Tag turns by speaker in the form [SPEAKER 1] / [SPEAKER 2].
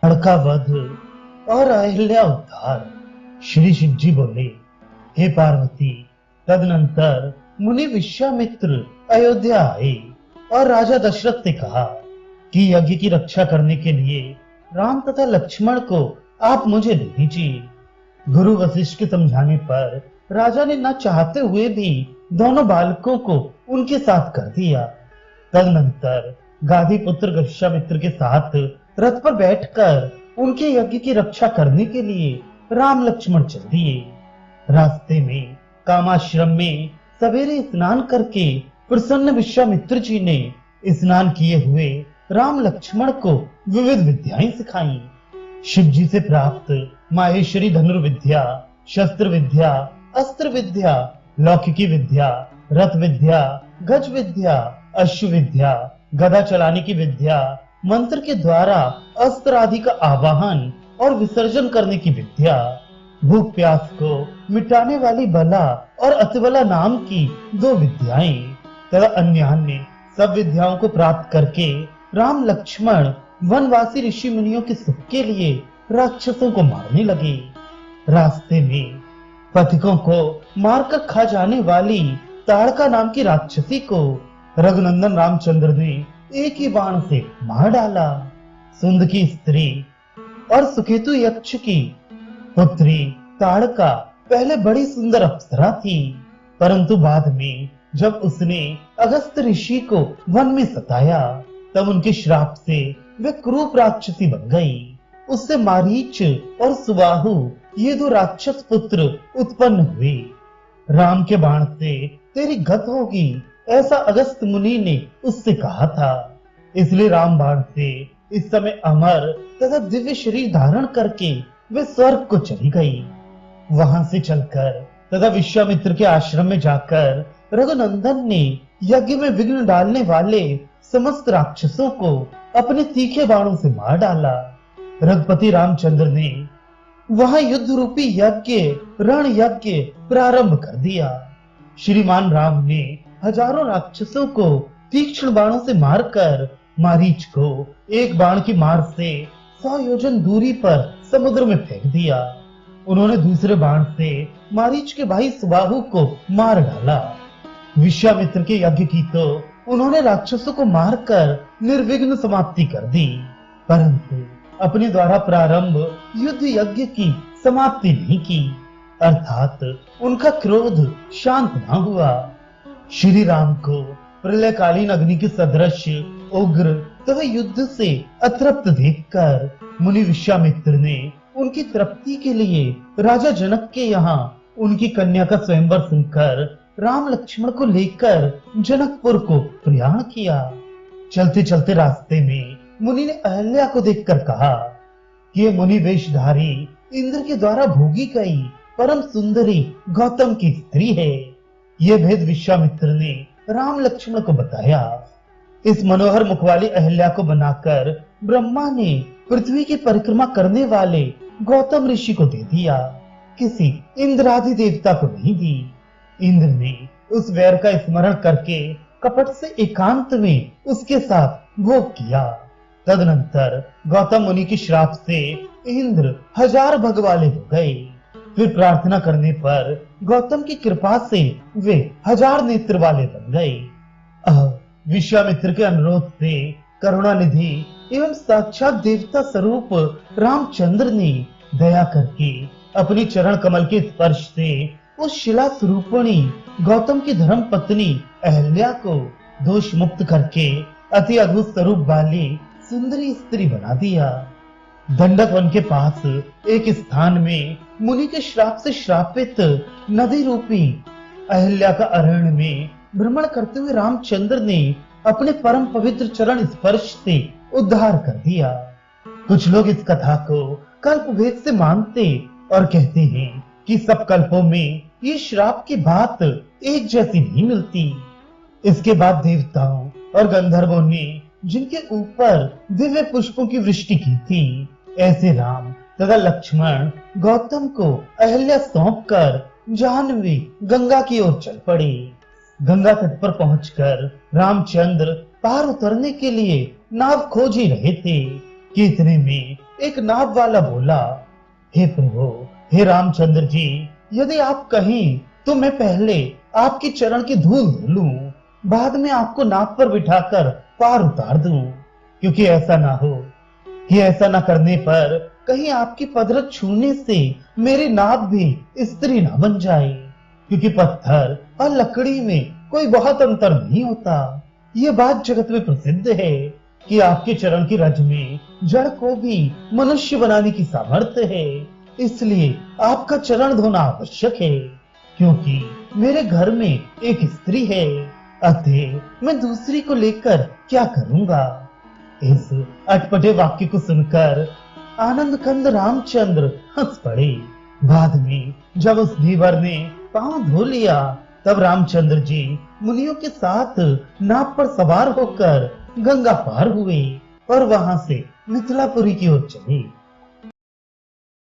[SPEAKER 1] लड़का वध और अहिल्या उद्धार। श्री शिव जी बोले, हे पार्वती, तदनंतर मुनि विश्वामित्र अयोध्या आए और राजा दशरथ से कहा कि यज्ञ की रक्षा करने के लिए राम तथा लक्ष्मण को आप मुझे दे दीजिए। गुरु वशिष्ठ के समझाने पर राजा ने न चाहते हुए भी दोनों बालकों को उनके साथ कर दिया। तदनंतर गाधी पुत्र विश्वामित्र के साथ रथ पर बैठकर उनके यज्ञ की रक्षा करने के लिए राम लक्ष्मण चल दिए। रास्ते में कामाश्रम में सवेरे स्नान करके प्रसन्न विश्वामित्र जी ने स्नान किए हुए राम लक्ष्मण को विविध विद्याएं सिखाई। शिव जी से प्राप्त माहेश्वरी धनुर्विद्या, शस्त्र विद्या, अस्त्र विद्या, लौकिकी विद्या, रथ विद्या, गज विद्या, अश्व विद्या, गदा चलाने की विद्या, मंत्र के द्वारा अस्त्र आदि का आवाहन और विसर्जन करने की विद्या, भूख प्यास को मिटाने वाली बला और अतिबला नाम की 2 विद्याएं तथा अन्य सब विद्याओं को प्राप्त करके राम लक्ष्मण वनवासी ऋषि मुनियों के सुख के लिए राक्षसों को मारने लगे। रास्ते में पथिकों को मारकर खा जाने वाली ताड़का नाम की राक्षसी को रघुनंदन रामचंद्र ने एक ही बाण से मार डाला। सुंद की स्त्री और सुकेतु यक्ष की पुत्री ताड़का पहले बड़ी सुंदर अप्सरा थी, परंतु बाद में जब उसने अगस्त ऋषि को वन में सताया तब उनके श्राप से वे क्रूप राक्षसी बन गई। उससे मारीच और सुबाहु ये 2 राक्षस पुत्र उत्पन्न हुए। राम के बाण से तेरी गत होगी, ऐसा अगस्त मुनि ने उससे कहा था। इसलिए राम बाण से इस समय अमर तथा दिव्य शरीर धारण करके वे स्वर्ग को चली गई। वहां से चलकर तथा विश्वामित्र के आश्रम में जाकर रघुनंदन ने यज्ञ में विघ्न डालने वाले समस्त राक्षसों को अपने तीखे बाणों से मार डाला। रघुपति रामचंद्र ने वहां युद्ध रूपी यज्ञ रण यज्ञ प्रारंभ कर दिया। श्रीमान राम ने हजारों राक्षसों को तीक्ष्ण बाणों से मारकर मारीच को एक बाण की मार से 100 योजन दूरी पर समुद्र में फेंक दिया। उन्होंने दूसरे बाण से मारीच के भाई सुबाहु को मार डाला। विश्वामित्र के यज्ञ की तो उन्होंने राक्षसों को मारकर निर्विघ्न समाप्ति कर दी, परंतु अपने द्वारा प्रारंभ युद्ध यज्ञ की समाप्ति नहीं की, अर्थात उनका क्रोध शांत न हुआ। श्री राम को प्रलयकालीन अग्नि के सदृश उग्र तथा युद्ध से अतृप्त देखकर मुनि विश्वामित्र ने उनकी तृप्ति के लिए राजा जनक के यहाँ उनकी कन्या का स्वयंवर सुनकर राम लक्ष्मण को लेकर जनकपुर को प्रयाण किया। चलते चलते रास्ते में मुनि ने अहल्या को देखकर कहा कि ये मुनि वेशधारी इंद्र के द्वारा भोगी गई परम सुंदरी गौतम की स्त्री है। ये भेद विश्वामित्र ने राम लक्ष्मण को बताया। इस मनोहर मुख वाली अहल्या को बनाकर ब्रह्मा ने पृथ्वी की परिक्रमा करने वाले गौतम ऋषि को दे दिया, किसी इंद्रादि देवता को नहीं दी। इंद्र ने उस वैर का स्मरण करके कपट से एकांत में उसके साथ भोग किया। तदनंतर गौतम मुनि की श्राप से इंद्र 1000 भग वाले हो गए। फिर प्रार्थना करने पर गौतम की कृपा से वे 1000 नेत्र वाले बन गए। विश्वामित्र के अनुरोध से करुणानिधि एवं साक्षात देवता स्वरूप रामचंद्र ने दया करके अपनी चरण कमल के स्पर्श से उस शिला स्वरूपिणी गौतम की धर्म पत्नी अहल्या को दोष मुक्त करके अति अद्भुत स्वरूप वाली सुंदरी स्त्री बना दिया। दंडक वन के पास एक स्थान में मुनि के श्राप से श्रापित नदी रूपी अहल्या का अरण्य में भ्रमण करते हुए रामचंद्र ने अपने परम पवित्र चरण स्पर्श से उद्धार कर दिया। कुछ लोग इस कथा को कल्प भेद से मानते और कहते हैं कि सब कल्पों में ये श्राप की बात एक जैसी नहीं मिलती। इसके बाद देवताओं और गंधर्वों ने जिनके ऊपर दिव्य पुष्पों की वृष्टि की थी, ऐसे राम तथा लक्ष्मण गौतम को अहल्या सौंपकर जाह्नवी गंगा की ओर चल पड़े। गंगा तट पर पहुंचकर रामचंद्र पार उतरने के लिए नाव खोज ही रहे थे कि इतने में एक नाव वाला बोला, हे प्रभु, हे रामचंद्र जी, यदि आप कहें तो मैं पहले आपके चरण की धूल धुलूं, बाद में आपको नाव पर बिठाकर पार उतार दूं, क्योंकि ऐसा ना हो कि ऐसा न करने पर कहीं आपकी पदरत छूने से मेरी नाव भी स्त्री ना बन जाए, क्योंकि पत्थर और लकड़ी में कोई बहुत अंतर नहीं होता। ये बात जगत में प्रसिद्ध है कि आपके चरण की रज में जड़ को भी मनुष्य बनाने की सामर्थ्य है, इसलिए आपका चरण धोना आवश्यक है, क्योंकि मेरे घर में एक स्त्री है, अतः मैं दूसरी को लेकर क्या करूंगा। इस अटपटे वाक्य को सुनकर आनंद कंद रामचंद्र हंस पड़े। बाद में जब उस धीवर ने पांव धो लिया, तब रामचंद्र जी मुनियों के साथ नाव पर सवार होकर गंगा पार हुए और वहां से मिथिलापुरी की ओर चले।